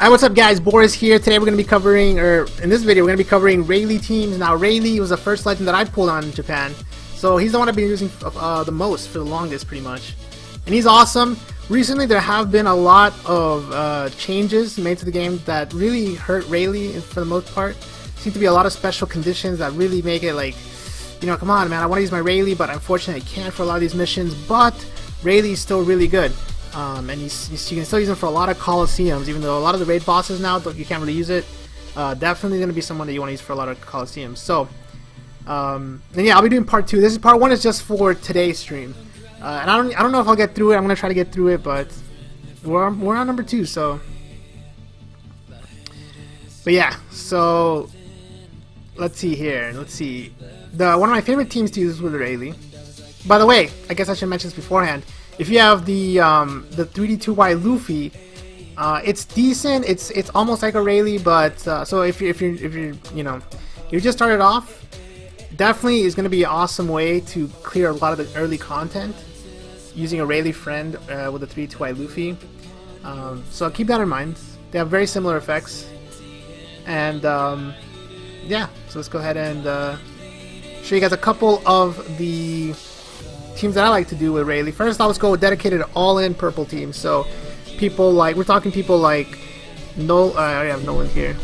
Hi, what's up guys, Boris here. Today we're going to be covering, or in this video we're going to be covering Rayleigh teams. Now Rayleigh was the first legend that I pulled on in Japan, so he's the one I've been using the most for the longest pretty much. And he's awesome. Recently there have been a lot of changes made to the game that really hurt Rayleigh for the most part. Seem to be a lot of special conditions that really make it like, you know, come on man, I want to use my Rayleigh but unfortunately I can't for a lot of these missions, but Rayleigh is still really good. And you can still use him for a lot of Colosseums, even though a lot of the raid bosses now you can't really use it. Definitely going to be someone that you want to use for a lot of Colosseums. So, and yeah, I'll be doing part 2. This is part 1 is just for today's stream, and I don't know if I'll get through it. I'm going to try to get through it, but we're on number 2. So, but yeah, so let's see here. Let's see. One of my favorite teams to use with Rayleigh. By the way, I guess I should mention this beforehand. If you have the 3D2Y Luffy, it's decent. It's almost like a Rayleigh, but so if you just started off, definitely is going to be an awesome way to clear a lot of the early content using a Rayleigh friend with the 3D2Y Luffy. So keep that in mind. They have very similar effects, and yeah. So let's go ahead and show you guys a couple of the teams that I like to do with Rayleigh. First, I'll just go with dedicated all-in purple teams. So people like, we're talking people like I have Nolan here.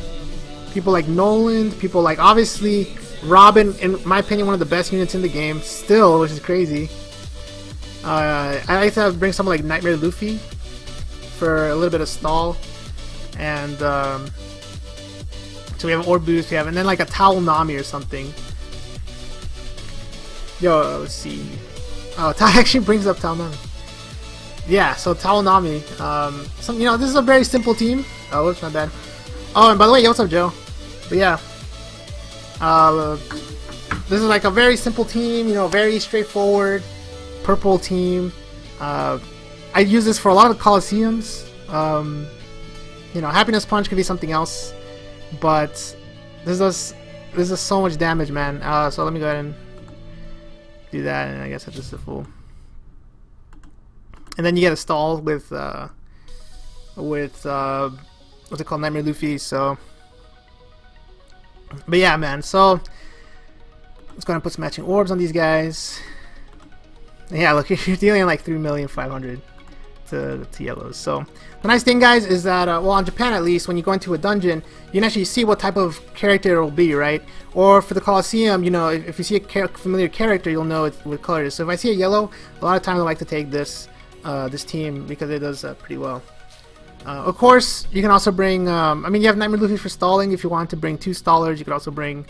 People like Nolan, people like obviously Robin, in my opinion, one of the best units in the game still, which is crazy. I like to bring someone like Nightmare Luffy for a little bit of stall, and so we have Orb Boost, we have, and then like a Towel Nami or something. Yo, let's see. Oh, Ty actually brings up Taonami. Yeah, so Taonami. This is a very simple team. Oh, whoops, my bad. Oh, and by the way, yo, what's up, Joe? But yeah, this is like a very simple team. You know, very straightforward purple team. I use this for a lot of Colosseums. You know, Happiness Punch could be something else, but this does so much damage, man. So let me go ahead and do that, and I guess that's just a fool. And then you get a stall with what's it called, Nightmare Luffy. So, but yeah, man. So let's go and put some matching orbs on these guys. And yeah, look, you're dealing like 3,500,000 to yellows. So the nice thing, guys, is that well, in Japan at least, when you go into a dungeon, you can actually see what type of character it will be, right? Or for the Colosseum, you know, if you see a familiar character, you'll know what color it is. So if I see a yellow, a lot of times I like to take this this team because it does pretty well. Of course, you can also bring. I mean, you have Nightmare Luffy for stalling. If you want to bring 2 stallers, you could also bring,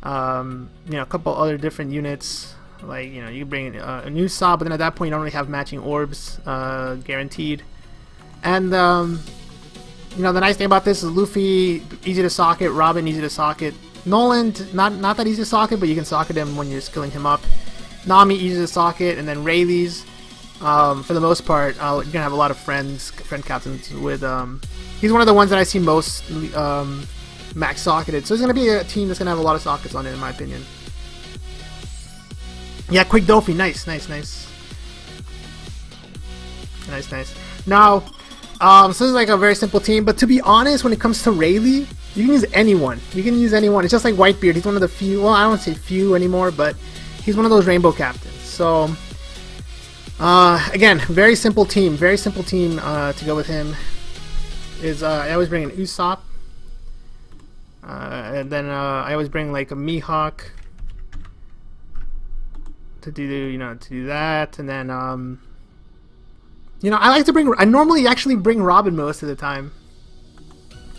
you know, a couple other different units. Like, you know, you can bring a new Saw, but then at that point you don't really have matching orbs guaranteed. And you know, the nice thing about this is Luffy easy to socket, Robin easy to socket, Nolan not that easy to socket, but you can socket him when you're skilling him up. Nami easy to socket, and then Rayleigh's for the most part you're gonna have a lot of friend captains with. He's one of the ones that I see most max socketed, so it's gonna be a team that's gonna have a lot of sockets on it, in my opinion. Yeah, Quick Dofi, nice. Now, so this is like a very simple team, but to be honest, when it comes to Rayleigh, you can use anyone. It's just like Whitebeard. He's one of the few, well, I don't say few anymore, but he's one of those rainbow captains. So, again, very simple team to go with him. Is I always bring an Usopp, and then I always bring like a Mihawk to do that, and then you know, I normally actually bring Robin most of the time,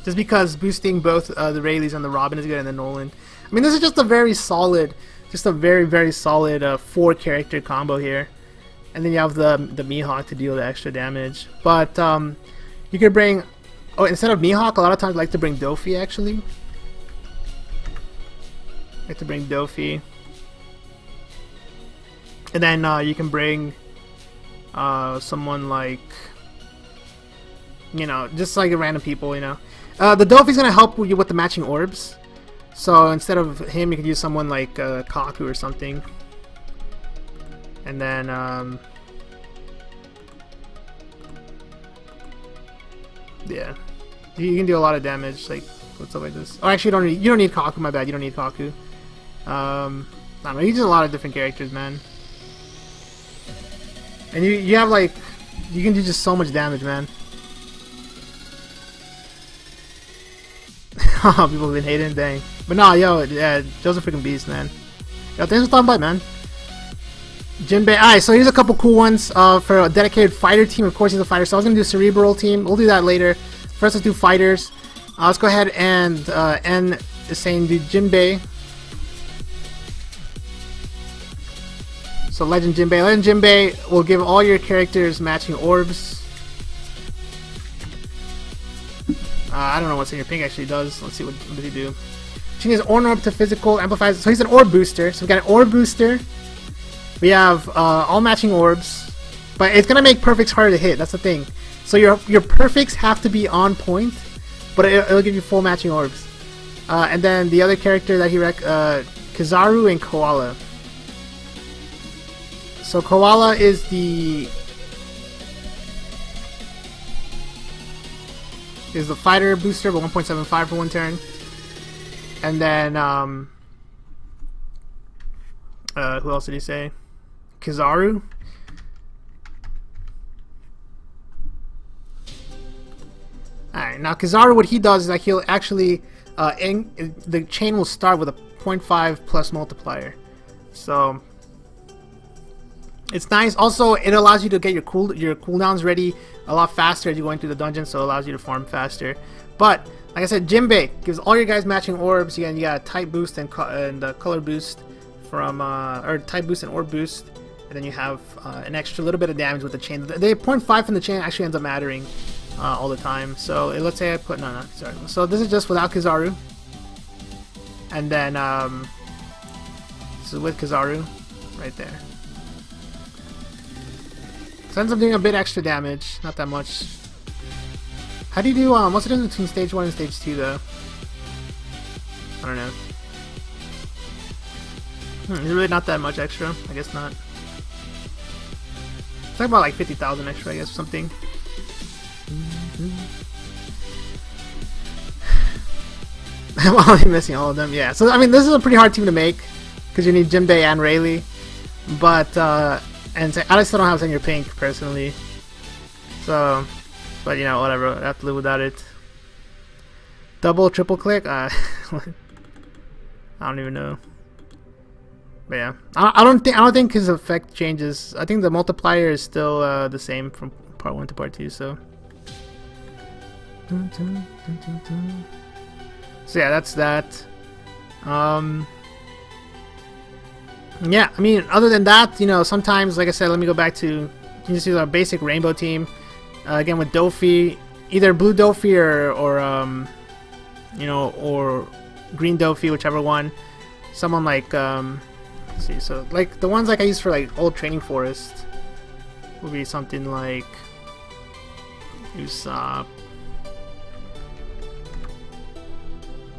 just because boosting both the Rayleighs and the Robin is good, and the Nolan. I mean, this is just a very solid, very solid 4-character combo here, and then you have the Mihawk to deal the extra damage. But you could bring, instead of Mihawk, a lot of times I like to bring Dofi actually. And then you can bring someone like, you know, just like random people, you know. The Dofi's gonna help you with the matching orbs. So instead of him, you could use someone like Kaku or something. And then yeah. You can do a lot of damage, like with stuff like this. Oh, actually, you don't need Kaku. My bad. You don't need Kaku. I don't know. He uses a lot of different characters, man. And you have like, you can do just so much damage, man. People have been hating, dang. But nah, yo, yeah, Joe's a freaking beast, man. Yo, thanks for stopping by, man. Jinbei. Alright, so here's a couple cool ones for a dedicated fighter team. Of course, he's a fighter, so I was gonna do a cerebral team. We'll do that later. First, let's do fighters. Let's go ahead and end the saying do Jinbei. So Legend Jinbei. Legend Jinbei will give all your characters matching orbs. I don't know what Senior Pink actually does. Let's see what does he do. Changes Orb Orb to physical, amplifies. So he's an orb booster. So we got an orb booster. We have all matching orbs, but it's gonna make perfects harder to hit. That's the thing. So your perfects have to be on point, but it'll give you full matching orbs. And then the other character that he Kizaru and Koala. So Koala is the fighter booster, but 1.75 for one turn. And then who else did he say? Kizaru. Alright, now Kizaru, what he does is that he'll actually the chain will start with a 0.5 plus multiplier. So it's nice. Also, it allows you to get your cooldowns ready a lot faster as you're going through the dungeon, so it allows you to farm faster. But like I said, Jinbei gives all your guys matching orbs. You got a type boost and color boost from or type boost and orb boost, and then you have an extra little bit of damage with the chain. The 0.5 from the chain actually ends up mattering all the time. So let's say I put sorry. So this is just without Kizaru, and then this is with Kizaru right there. So ends up doing a bit extra damage, not that much. How do you do, what's the difference between stage 1 and stage 2 though? I don't know. It's really not that much extra, I guess not. It's like about like 50,000 extra, I guess, or something. I'm only missing all of them, yeah. So, I mean, this is a pretty hard team to make, because you need Jinbei and Rayleigh. But, and I still don't have Senior Pink, personally. So, but you know, whatever, I have to live without it. Double, triple click? I don't even know. But yeah, I don't think his effect changes. I think the multiplier is still the same from part 1 to part 2, so. So yeah, that's that. Yeah, I mean, other than that, you know, sometimes, like I said, let me go back to, you can just use our basic rainbow team. Again, with Dofi, either blue Dofi or you know, or green Dofi, whichever one. Someone like, let's see, so like the ones like I use for like old Training Forest would be something like Usopp,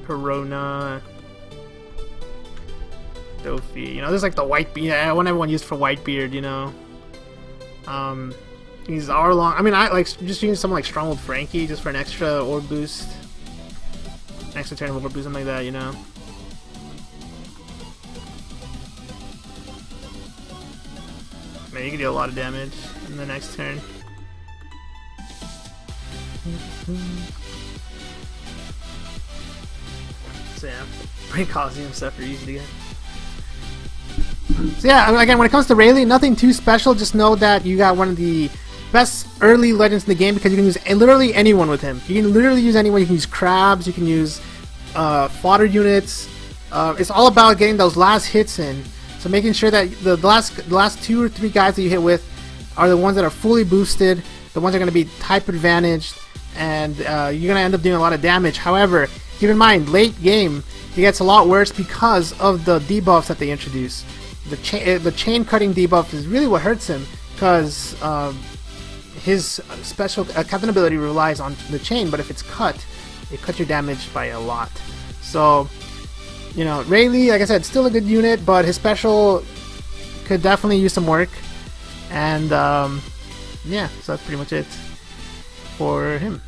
Corona, Dofi. You know, there's like the Whitebeard. Yeah, one everyone used for Whitebeard. You know, these are long. I mean, I like just using someone like Stronghold Frankie just for an extra orb boost, an extra turn of orb boost, something like that. You know. Man, you can do a lot of damage in the next turn. So yeah, pretty Coliseum stuff are easy to get. So yeah, again, when it comes to Rayleigh, nothing too special. Just know that you got one of the best early legends in the game because you can use literally anyone with him. You can literally use anyone. You can use crabs. You can use fodder units. It's all about getting those last hits in. So making sure that the last 2 or 3 guys that you hit with are the ones that are fully boosted, the ones that are going to be type advantaged, and you're going to end up doing a lot of damage. However, keep in mind, late game, it gets a lot worse because of the debuffs that they introduce. The chain cutting debuff is really what hurts him, because his special captain ability relies on the chain, but if it's cut, it cuts your damage by a lot. So, you know, Rayleigh, like I said, still a good unit, but his special could definitely use some work. And yeah, so that's pretty much it for him.